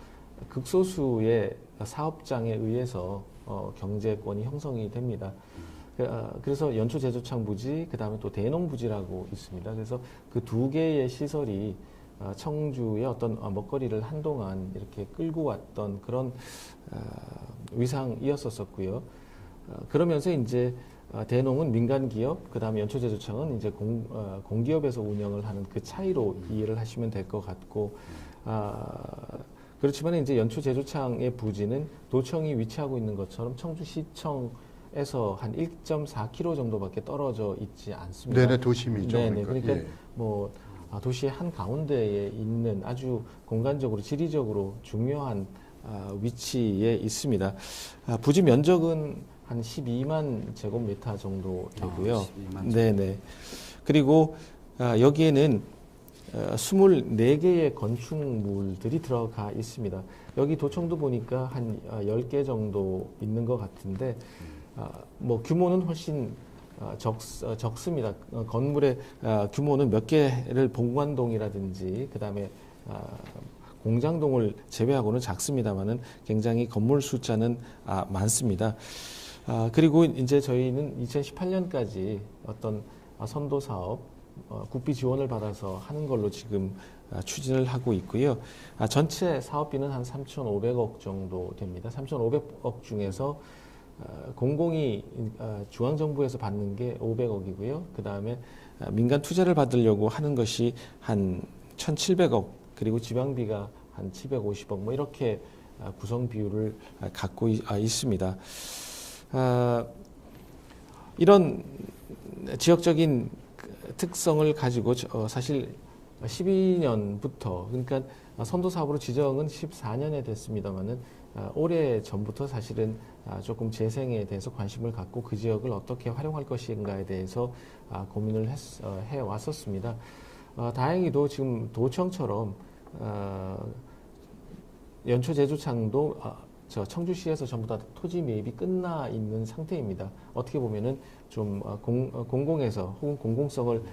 B: 극소수의 사업장에 의해서 경제권이 형성이 됩니다. 그래서 연초 제조창 부지, 그 다음에 또 대농 부지라고 있습니다. 그래서 그 두 개의 시설이 청주의 어떤 먹거리를 한동안 이렇게 끌고 왔던 그런 위상이었었고요. 그러면서 이제 대농은 민간 기업, 그 다음에 연초 제조창은 이제 공기업에서 운영을 하는 그 차이로 이해를 하시면 될 것 같고, 그렇지만 이제 연초 제조창의 부지는 도청이 위치하고 있는 것처럼 청주시청에서 한 1.4km 정도밖에 떨어져 있지 않습니다.
A: 네네, 도심이죠.
B: 네네. 그러니까
A: 예.
B: 뭐 도시의 한 가운데에 있는 아주 공간적으로 지리적으로 중요한 위치에 있습니다. 부지 면적은 한 12만 제곱미터 정도 되고요.
C: 12만
B: 네네. 그리고 여기에는 24개의 건축물들이 들어가 있습니다. 여기 도청도 보니까 한 10개 정도 있는 것 같은데, 뭐 규모는 훨씬 적습니다. 건물의 규모는 몇 개를 본관동이라든지 그 다음에 공장동을 제외하고는 작습니다만은 굉장히 건물 숫자는 많습니다. 그리고 이제 저희는 2018년까지 어떤 선도 사업 국비 지원을 받아서 하는 걸로 지금 추진을 하고 있고요. 전체 사업비는 한 3,500억 정도 됩니다. 3,500억 중에서 공공이 중앙정부에서 받는 게 500억이고요. 그 다음에 민간 투자를 받으려고 하는 것이 한 1,700억, 그리고 지방비가 한 750억, 뭐 이렇게 구성 비율을 갖고 있습니다. 이런 지역적인 특성을 가지고 사실 12년부터, 그러니까 선도 사업으로 지정은 14년에 됐습니다만은 오래 전부터 사실은 조금 재생에 대해서 관심을 갖고 그 지역을 어떻게 활용할 것인가에 대해서 고민을 해 왔었습니다. 다행히도 지금 도청처럼 연초 제조창도 청주시에서 전부 다 토지 매입이 끝나 있는 상태입니다. 어떻게 보면은 좀 공공에서 혹은 공공성을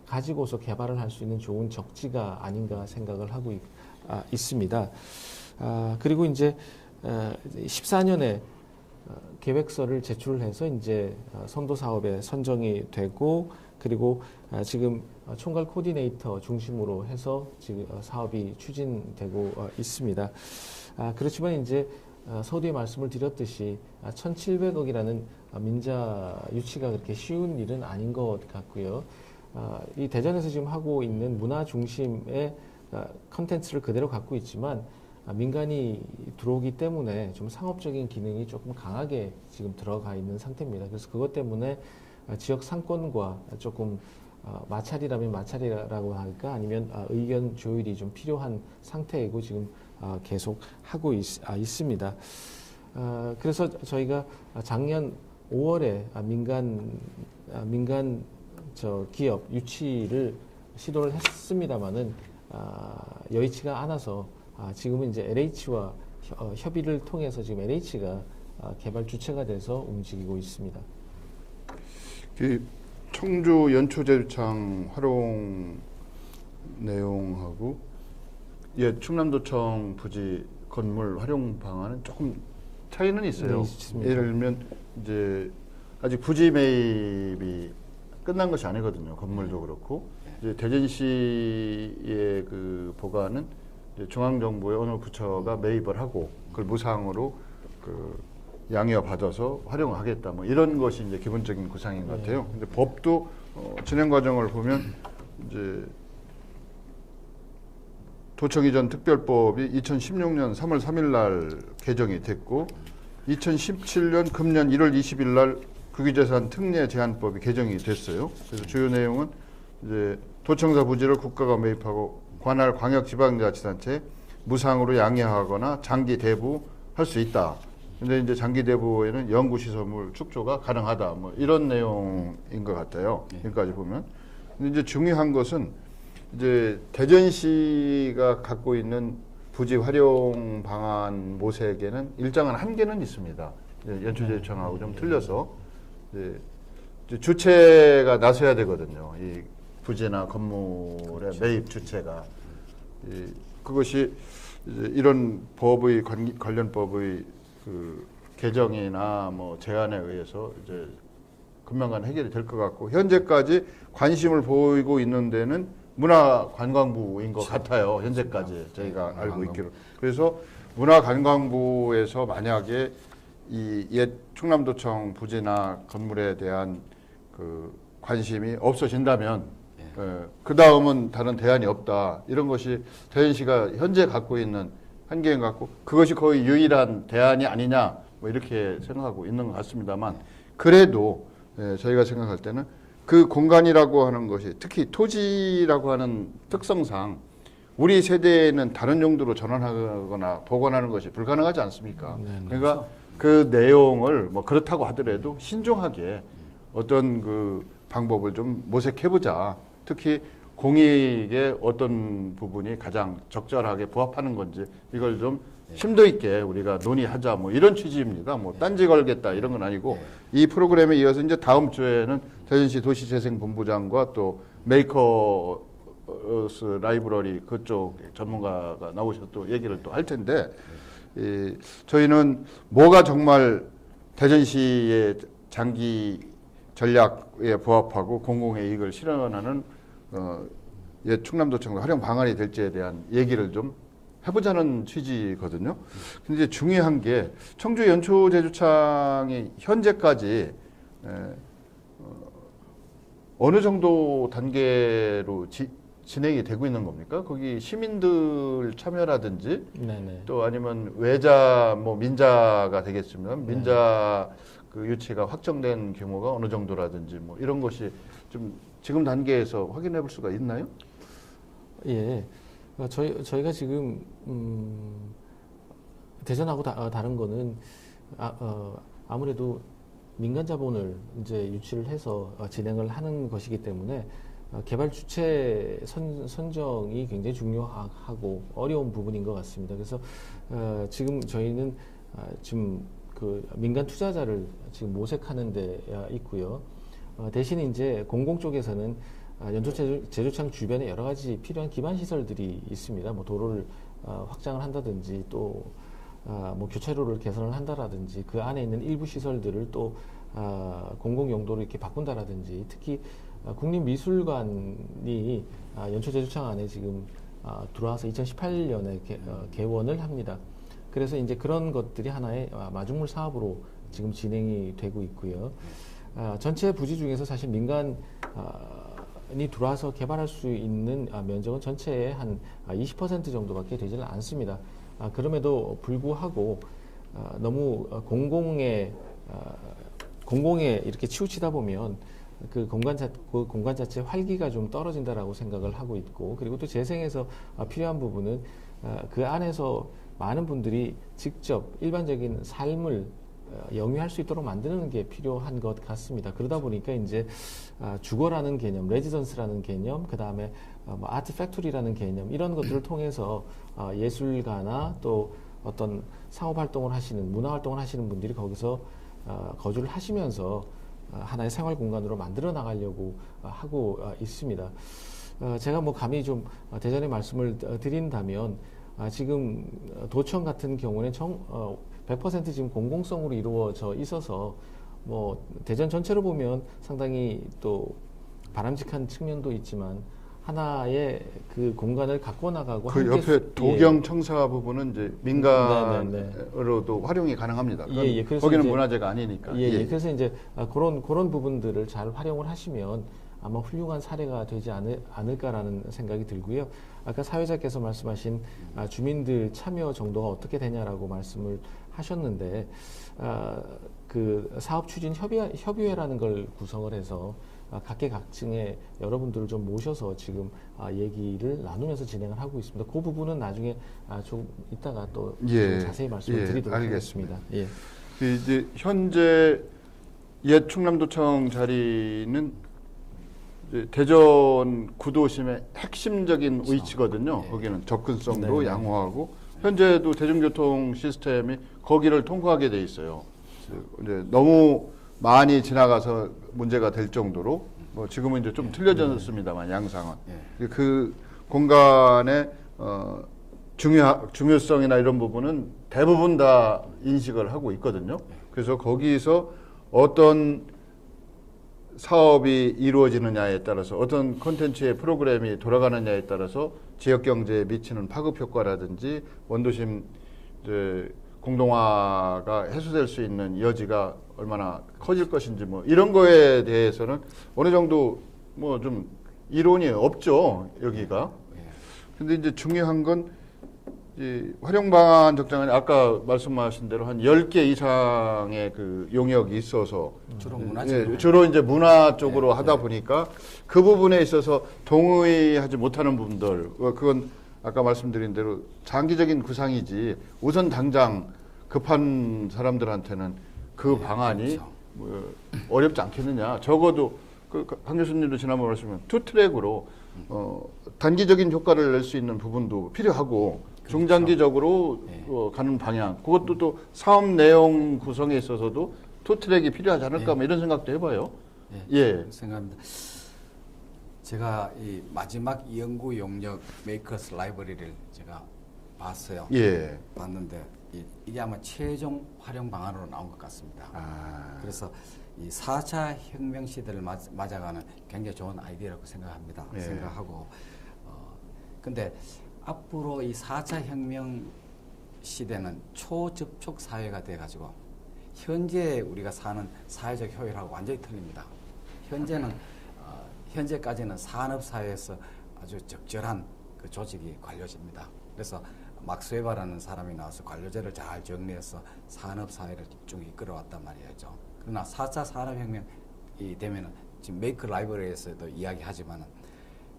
B: 가지고서 개발을 할 수 있는 좋은 적지가 아닌가 생각을 하고 있습니다. 그리고 이제 14년에 계획서를 제출해서 이제 선도 사업에 선정이 되고, 그리고 지금 총괄 코디네이터 중심으로 해서 지금 사업이 추진되고 있습니다. 그렇지만 이제 서두에 말씀을 드렸듯이 1,700억이라는 민자 유치가 그렇게 쉬운 일은 아닌 것 같고요. 이 대전에서 지금 하고 있는 문화 중심의 컨텐츠를 그대로 갖고 있지만 민간이 들어오기 때문에 좀 상업적인 기능이 조금 강하게 지금 들어가 있는 상태입니다. 그래서 그것 때문에 지역 상권과 조금 마찰이라면 마찰이라고 할까, 아니면 의견 조율이 좀 필요한 상태이고 지금 계속 하고 있습니다. 그래서 저희가 작년 5월에 민간 기업 유치를 시도를 했습니다만은 여의치가 않아서 지금은 이제 LH와 협의를 통해서 지금 LH가 개발 주체가 돼서 움직이고 있습니다.
A: 청주 연초제창 활용 내용하고 충남도청 부지 건물 활용 방안은 조금 차이는 있어요.
B: 네, 있습니다.
A: 예를 들면 이제 아직 부지 매입이 끝난 것이 아니거든요. 건물도 그렇고 이제 대전시의 그 보관은 이제 중앙정부의 어느 부처가 매입을 하고 그걸 무상으로 그 양해 받아서 활용하겠다. 뭐 이런 것이 이제 기본적인 구상인 것 같아요. 근데 법도 진행 과정을 보면 이제 도청 이전 특별법이 2016년 3월 3일 날 개정이 됐고 2017년 금년 1월 20일 날 국유재산 특례 제한법이 개정이 됐어요. 그래서 주요 내용은 이제 도청사 부지를 국가가 매입하고 관할 광역지방자치단체에 무상으로 양해하거나 장기 대부할 수 있다. 근데 이제 장기 대부에는 연구시설물 축조가 가능하다. 뭐 이런 내용인 것 같아요. 여기까지 보면. 근데 이제 중요한 것은 이제 대전시가 갖고 있는 부지 활용 방안 모색에는 일정한 한계는 있습니다. 연초제청하고 좀 틀려서 이제 주체가 나서야 되거든요. 이 부지나 건물의 매입 주체가 그것이 이제 이런 법의 관련 법의 그 개정이나 뭐 제안에 의해서 이제 금방간 해결이 될 것 같고 현재까지 관심을 보이고 있는 데는 문화관광부인 것 같아요. 현재까지 저희가 알고 있기로. 그래서 문화관광부에서 만약에 이 옛 충남도청 부지나 건물에 대한 그 관심이 없어진다면 그 다음은 다른 대안이 없다. 이런 것이 대전시가 현재 갖고 있는 한계인 것 같고 그것이 거의 유일한 대안이 아니냐 뭐 이렇게 생각하고 있는 것 같습니다만 그래도 저희가 생각할 때는 그 공간이라고 하는 것이 특히 토지라고 하는 특성상 우리 세대에는 다른 용도로 전환하거나 복원하는 것이 불가능하지 않습니까? 그러니까 그 내용을 뭐 그렇다고 하더라도 신중하게 어떤 그 방법을 좀 모색해보자. 특히 공익의 어떤 부분이 가장 적절하게 부합하는 건지 이걸 좀 심도 있게 우리가 논의하자 뭐 이런 취지입니다. 뭐 딴지 걸겠다 이런 건 아니고 이 프로그램에 이어서 이제 다음 주에는 대전시 도시재생본부장과 또 메이커스 라이브러리 그쪽 전문가가 나오셔서 또 얘기를 또 할 텐데 저희는 뭐가 정말 대전시의 장기 전략에 부합하고 공공의 이익을 실현하는 옛 충남도청의 활용 방안이 될지에 대한 얘기를 좀 해보자는 취지거든요. 근데 이제 중요한 게 청주 연초제주창이 현재까지 어느 정도 단계로 진행이 되고 있는 겁니까? 거기 시민들 참여라든지 또 아니면 외자 뭐 민자가 되겠으면 민자 그 유치가 확정된 규모가 어느 정도라든지 뭐 이런 것이 좀 지금 단계에서 확인해 볼 수가 있나요?
B: 예. 저희가 지금 대전하고 다른 거는 아무래도 민간 자본을 이제 유치를 해서 진행을 하는 것이기 때문에 개발 주체 선정이 굉장히 중요하고 어려운 부분인 것 같습니다. 그래서 지금 저희는 지금 그 민간 투자자를 지금 모색하는 데 있고요. 대신 이제 공공 쪽에서는 연초 제주창 주변에 여러 가지 필요한 기반 시설들이 있습니다. 뭐 도로를 확장을 한다든지 또 뭐 교차로를 개선을 한다라든지 그 안에 있는 일부 시설들을 또 공공 용도로 이렇게 바꾼다라든지 특히 국립미술관이 연초 제주창 안에 지금 들어와서 2018년에 개원을 합니다. 그래서 이제 그런 것들이 하나의 마중물 사업으로 지금 진행이 되고 있고요. 전체 부지 중에서 사실 민간이 들어와서 개발할 수 있는 면적은 전체의 한 20% 정도밖에 되지는 않습니다. 그럼에도 불구하고 너무 공공에 이렇게 치우치다 보면 그 공간 자체의 활기가 좀 떨어진다라고 생각을 하고 있고 그리고 또 재생에서 필요한 부분은 그 안에서 많은 분들이 직접 일반적인 삶을 영위할 수 있도록 만드는 게 필요한 것 같습니다. 그러다 보니까 이제 주거라는 개념, 레지던스라는 개념, 그 다음에 뭐 아트 팩토리라는 개념 이런 것들을 통해서 예술가나 또 어떤 상업 활동을 하시는 문화 활동을 하시는 분들이 거기서 거주를 하시면서 하나의 생활 공간으로 만들어 나가려고 하고 있습니다. 제가 뭐 감히 좀 대전에 말씀을 드린다면 지금 도청 같은 경우는 100% 지금 공공성으로 이루어져 있어서 뭐 대전 전체로 보면 상당히 또 바람직한 측면도 있지만 하나의 그 공간을 갖고 나가고
A: 그
B: 함께
A: 옆에 도경 청사 부분은 이제 민간으로도 활용이 가능합니다.
B: 예, 예. 그래서
A: 거기는
B: 이제
A: 문화재가 아니니까.
B: 예, 예. 그래서 이제 그런 부분들을 잘 활용을 하시면 아마 훌륭한 사례가 되지 않을까라는 생각이 들고요. 아까 사회자께서 말씀하신 주민들 참여 정도가 어떻게 되냐라고 말씀을 하셨는데 그 사업 추진 협의회라는 걸 구성을 해서 각계각층의 여러분들을 좀 모셔서 지금 얘기를 나누면서 진행을 하고 있습니다. 그 부분은 나중에 좀 이따가 또
A: 예,
B: 자세히 말씀을 드리도록
A: 알겠습니다.
B: 하겠습니다. 예.
A: 이제 현재 옛 충남도청 자리는 이제 대전 구도심의 핵심적인 위치거든요.
C: 예.
A: 거기는 접근성도
B: 네.
A: 양호하고 현재도 대중교통 시스템이 거기를 통과하게 돼 있어요. 이제 너무 많이 지나가서 문제가 될 정도로 뭐 지금은 이제 좀 틀려졌습니다만 양상은 그 공간의 중요성이나 이런 부분은 대부분 다 인식을 하고 있거든요. 그래서 거기서 어떤 사업이 이루어지느냐에 따라서 어떤 콘텐츠의 프로그램이 돌아가느냐에 따라서 지역 경제에 미치는 파급 효과라든지 원도심 이제 공동화가 해소될 수 있는 여지가 얼마나 커질 것인지 뭐 이런 거에 대해서는 어느 정도 뭐 좀 이론이 없죠 여기가. 근데 이제 중요한 건 이 활용 방안 적장안에 아까 말씀하신 대로 한 10개 이상의 그 용역이 있어서
C: 주로 문화재
A: 주로 이제 문화 쪽으로 하다 보니까 그 부분에 있어서 동의하지 못하는 부분들 그건 아까 말씀드린 대로 장기적인 구상이지 우선 당장 급한 사람들한테는 그 방안이
C: 그렇죠.
A: 뭐 어렵지 않겠느냐. 적어도 강 교수님도 지난번 말씀하신 투트랙으로 단기적인 효과를 낼 수 있는 부분도 필요하고
C: 그렇죠.
A: 중장기적으로 가는 방향 그것도 또 사업 내용 구성에 있어서도 투트랙이 필요하지 않을까 뭐 이런 생각도 해봐요. 예.
C: 생각합니다. 제가 이 마지막 연구 용역 메이커스 라이브러리를 제가 봤어요.
A: 예.
C: 봤는데 이게 아마 최종 활용 방안으로 나온 것 같습니다. 그래서 이 4차 혁명 시대를 맞아가는 굉장히 좋은 아이디어라고 생각합니다.
A: 예.
C: 생각하고 근데 앞으로 이 4차 혁명 시대는 초접촉 사회가 돼가지고 현재 우리가 사는 사회적 효율하고 완전히 틀립니다. 현재까지는 산업 사회에서 아주 적절한 그 조직이 관료제입니다. 그래서 막스 웨버라는 사람이 나와서 관료제를 잘 정리해서 산업 사회를 쭉 이끌어왔단 말이죠. 그러나 4차 산업혁명이 되면은 지금 메이크 라이브러리에서도 이야기하지만은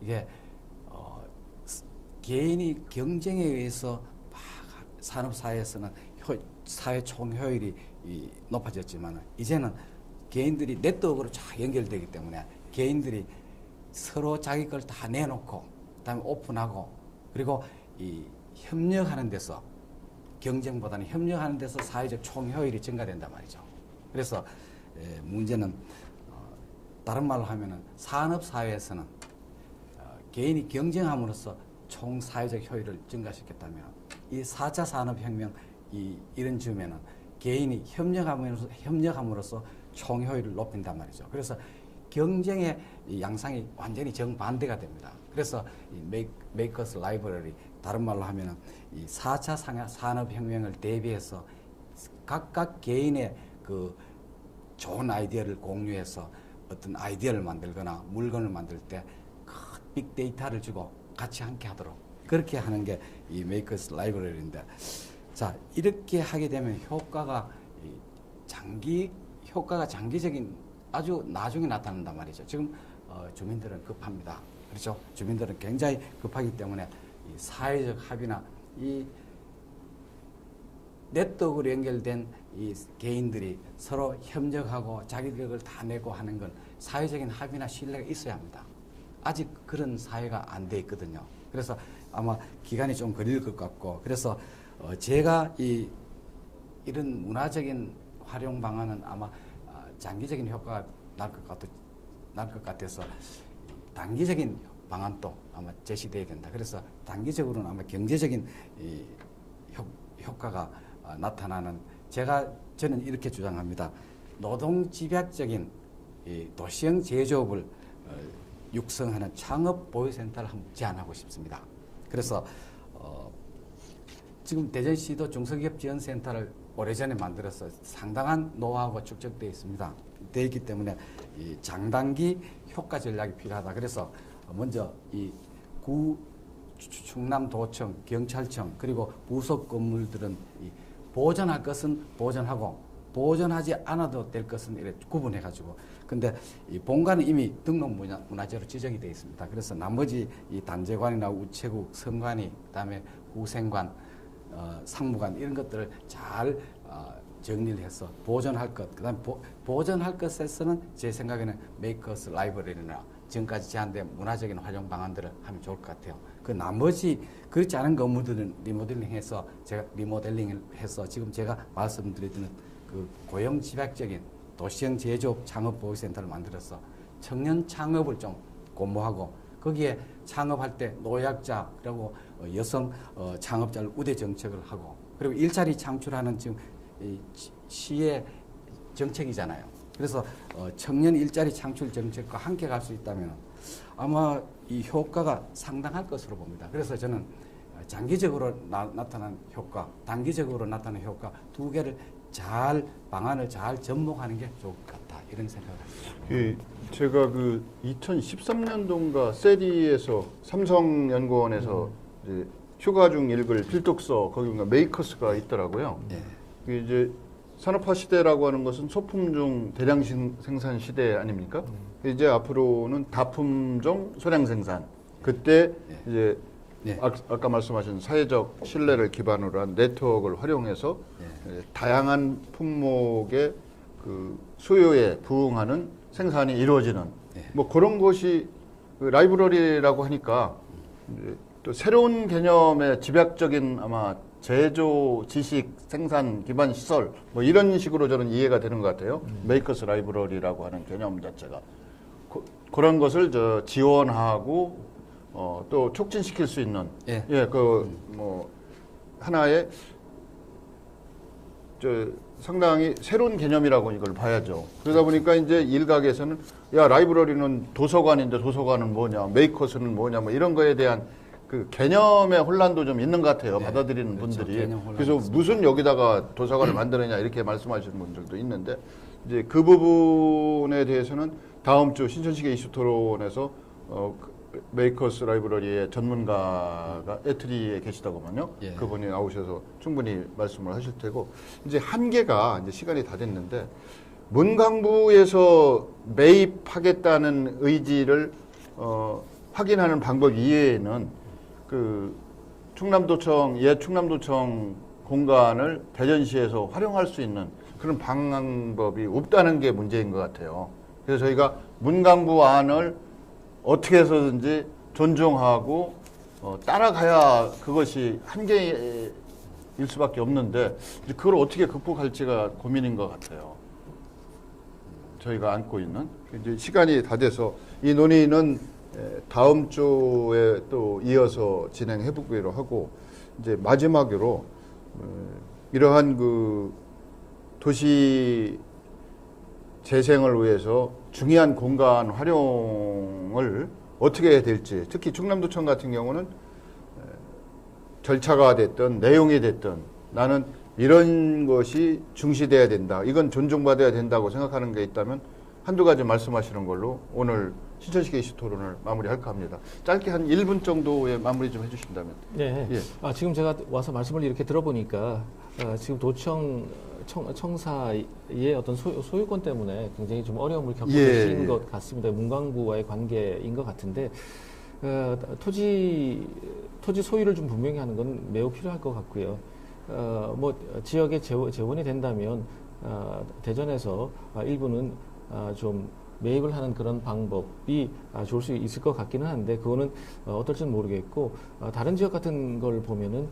C: 이게 개인이 경쟁에 의해서 막 산업 사회에서는 사회 총효율이 높아졌지만은 이제는 개인들이 네트워크로 쫙 연결되기 때문에 개인들이 서로 자기 걸 다 내놓고 그다음에 오픈하고 그리고 이 협력하는 데서 경쟁보다는 협력하는 데서 사회적 총효율이 증가된단 말이죠. 그래서 문제는 다른 말로 하면은 산업 사회에서는 개인이 경쟁함으로써 총 사회적 효율을 증가시켰다면 이 4차 산업혁명 이런 즈음에는 개인이 협력함으로써 총 효율을 높인단 말이죠. 그래서 경쟁의 이 양상이 완전히 정반대가 됩니다. 그래서 이 메이커스 라이브러리 다른 말로 하면은 이 4차 산업혁명을 대비해서 각각 개인의 그 좋은 아이디어를 공유해서 어떤 아이디어를 만들거나 물건을 만들 때 큰 빅데이터를 주고 같이 함께 하도록 그렇게 하는 게 이 메이커스 라이브러리인데 자 이렇게 하게 되면 효과가 장기적인 아주 나중에 나타난단 말이죠. 지금 주민들은 급합니다. 그렇죠? 주민들은 굉장히 급하기 때문에 이 사회적 합의나 이 네트워크로 연결된 이 개인들이 서로 협력하고 자기들 다 내고 하는 건 사회적인 합의나 신뢰가 있어야 합니다. 아직 그런 사회가 안 돼 있거든요. 그래서 아마 기간이 좀 걸릴 것 같고 그래서 제가 이런 문화적인 활용 방안은 아마 장기적인 효과가 날 것 같아서 단기적인 방안도 아마 제시돼야 된다. 그래서 단기적으로는 아마 경제적인 효과가 나타나는 저는 이렇게 주장합니다. 노동 집약적인 이 도시형 제조업을 육성하는 창업 보유센터를 한번 제안하고 싶습니다. 그래서 지금 대전시도 중소기업지원센터를 오래전에 만들어서 상당한 노하우가 축적되어 있습니다. 되어 있기 때문에 이 장단기 효과 전략이 필요하다. 그래서 먼저 이 충남도청, 경찰청 그리고 부속 건물들은 이 보존할 것은 보존하고 보존하지 않아도 될 것은 이렇게 구분해가지고 근데 이 본관은 이미 등록 문화재로 지정이 되어 있습니다. 그래서 나머지 이 단재관이나 우체국, 성관이 그다음에 후생관, 상무관 이런 것들을 잘 정리를 해서 보존할 것, 그다음에 보존할 것에서는 제 생각에는 메이커스 라이브러리나 지금까지 제한된 문화적인 활용 방안들을 하면 좋을 것 같아요. 그 나머지 그렇지 않은 건물들은 리모델링해서 지금 제가 말씀드렸던 그 고용 집약적인 도시형 제조업 창업 보유센터를 만들어서 청년 창업을 좀 고무하고 거기에 창업할 때 노약자 그리고 여성 창업자를 우대 정책을 하고 그리고 일자리 창출하는 지금 이 시의 정책이잖아요. 그래서 청년 일자리 창출 정책과 함께 갈 수 있다면 아마 이 효과가 상당할 것으로 봅니다. 그래서 저는 장기적으로 나타난 효과, 단기적으로 나타난 효과 두 개를 방안을 잘 접목하는 게 좋을 것 같다 이런 생각을 합니다.
A: 제가 그 2013년도인가 세디에서 삼성연구원에서 이제 휴가 중 읽을 필독서 거기 메이커스가 있더라고요. 그 이제 산업화 시대라고 하는 것은 소품 중 대량 생산 시대 아닙니까? 이제 앞으로는 다품 중 소량 생산. 그때 이제 아까 말씀하신 사회적 신뢰를 기반으로 한 네트워크를 활용해서 다양한 품목의 그 수요에 부응하는 생산이 이루어지는 뭐 그런 것이 그 라이브러리라고 하니까 이제 또 새로운 개념의 집약적인 아마 제조, 지식, 생산, 기반 시설 뭐 이런 식으로 저는 이해가 되는 것 같아요. 메이커스 라이브러리라고 하는 개념 자체가 그런 것을 지원하고 또 촉진시킬 수 있는 뭐 하나의 상당히 새로운 개념이라고 이걸 봐야죠. 그러다 보니까 이제 일각에서는 야 라이브러리는 도서관인데 도서관은 뭐냐, 메이커스는 뭐냐 뭐 이런 거에 대한 그 개념의 혼란도 좀 있는 것 같아요. 받아들이는
C: 그렇죠.
A: 분들이. 그래서 무슨 여기다가 도서관을 만드느냐 이렇게 말씀하시는 분들도 있는데 이제 그 부분에 대해서는 다음 주 신천식의 이슈 토론에서 메이커스 라이브러리의 전문가가 에트리에 계시다고만요. 그분이 나오셔서 충분히 말씀을 하실 테고 이제 한계가 이제 시간이 다 됐는데 문광부에서 매입하겠다는 의지를 확인하는 방법 이외에는 그 충남도청 공간을 대전시에서 활용할 수 있는 그런 방법이 없다는 게 문제인 것 같아요. 그래서 저희가 문광부 안을 어떻게 해서든지 존중하고 따라가야 그것이 한계일 수밖에 없는데 그걸 어떻게 극복할지가 고민인 것 같아요. 저희가 안고 있는 이제 시간이 다 돼서 이 논의는 다음 주에 또 이어서 진행해 보기로 하고 이제 마지막으로 이러한 그 도시 재생을 위해서 중요한 공간 활용을 어떻게 해야 될지 특히 충남도청 같은 경우는 절차가 됐든 내용이 됐든 나는 이런 것이 중시돼야 된다. 이건 존중받아야 된다고 생각하는 게 있다면 한두 가지 말씀하시는 걸로 오늘 신천식의 이슈 토론을 마무리할까 합니다. 짧게 한 1분 정도의 마무리 좀 해주신다면.
B: 네. 지금 제가 와서 말씀을 이렇게 들어보니까 지금 도청 청사의 어떤 소유권 때문에 굉장히 좀 어려움을 겪고 계신 것 같습니다. 문광부와의 관계인 것 같은데 토지 소유를 좀 분명히 하는 건 매우 필요할 것 같고요. 뭐 지역에 재원이 된다면 대전에서 일부는 좀 매입을 하는 그런 방법이 좋을 수 있을 것 같기는 한데 그거는 어떨지는 모르겠고 다른 지역 같은 걸 보면은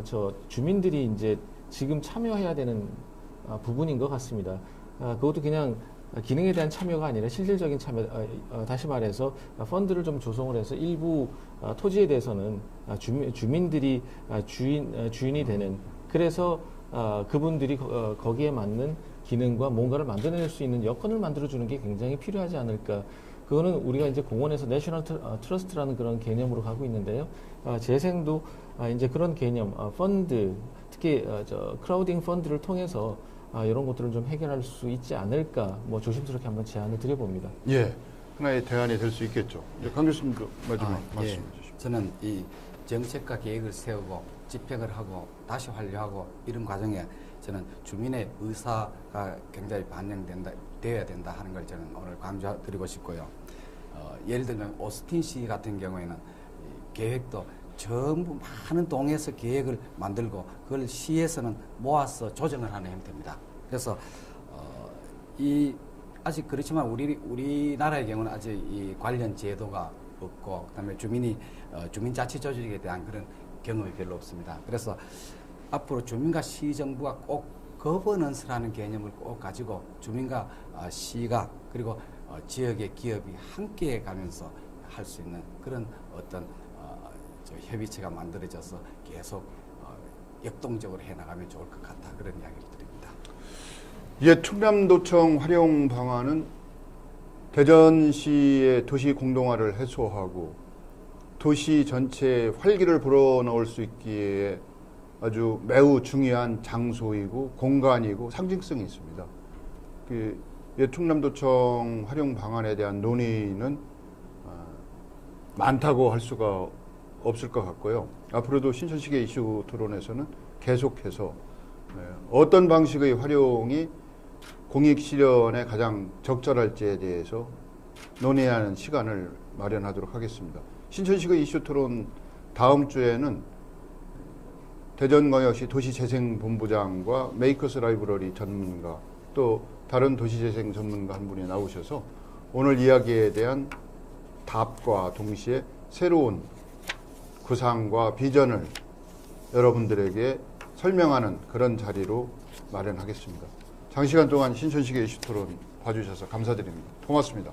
B: 저 주민들이 이제 지금 참여해야 되는 부분인 것 같습니다. 그것도 그냥 기능에 대한 참여가 아니라 실질적인 참여, 다시 말해서 펀드를 좀 조성을 해서 일부 토지에 대해서는 주민들이 주인이 되는 그래서 그분들이 거기에 맞는 기능과 뭔가를 만들어낼 수 있는 여건을 만들어주는 게 굉장히 필요하지 않을까 그거는 우리가 이제 공원에서 내셔널 트러스트라는 그런 개념으로 가고 있는데요. 재생도 이제 그런 개념, 펀드, 특히 크라우딩 펀드를 통해서 이런 것들을 좀 해결할 수 있지 않을까, 뭐 조심스럽게 한번 제안을 드려봅니다.
A: 예, 하나의 대안이 될 수 있겠죠. 강 교수님도 마지막 말씀해 주십시오.
C: 저는 이 정책과 계획을 세우고 집행을 하고 다시 완료하고 이런 과정에 저는 주민의 의사가 굉장히 되어야 된다 하는 걸 저는 오늘 강조드리고 싶고요. 예를 들면 오스틴 시 같은 경우에는 이 계획도 전부 많은 동에서 계획을 만들고 그걸 시에서는 모아서 조정을 하는 형태입니다. 그래서 이 아직 그렇지만 우리나라의 경우는 아직 이 관련 제도가 없고 그다음에 주민자치조직에 대한 그런 경험이 별로 없습니다. 그래서 앞으로 주민과 시정부가 꼭 거버넌스라는 개념을 꼭 가지고 주민과 시가 그리고 지역의 기업이 함께 가면서 할 수 있는 그런 어떤 협의체가 만들어져서 계속 역동적으로 해나가면 좋을 것 같다. 그런 이야기를 드립니다.
A: 예, 충남도청 활용 방안은 대전시의 도시 공동화를 해소하고 도시 전체에 활기를 불어넣을 수 있기에 아주 매우 중요한 장소이고 공간이고 상징성이 있습니다. 예, 충남도청 활용 방안에 대한 논의는 많다고 할 수가 없을 것 같고요. 앞으로도 신천시계 이슈 토론에서는 계속해서 어떤 방식의 활용이 공익 실현에 가장 적절할지에 대해서 논의하는 시간을 마련하도록 하겠습니다. 신천시계 이슈 토론 다음 주에는 대전광역시 도시재생본부장과 메이커스 라이브러리 전문가 또 다른 도시재생 전문가 한 분이 나오셔서 오늘 이야기에 대한 답과 동시에 새로운 구상과 비전을 여러분들에게 설명하는 그런 자리로 마련하겠습니다. 장시간 동안 신천시계 이슈 토론 봐주셔서 감사드립니다. 고맙습니다.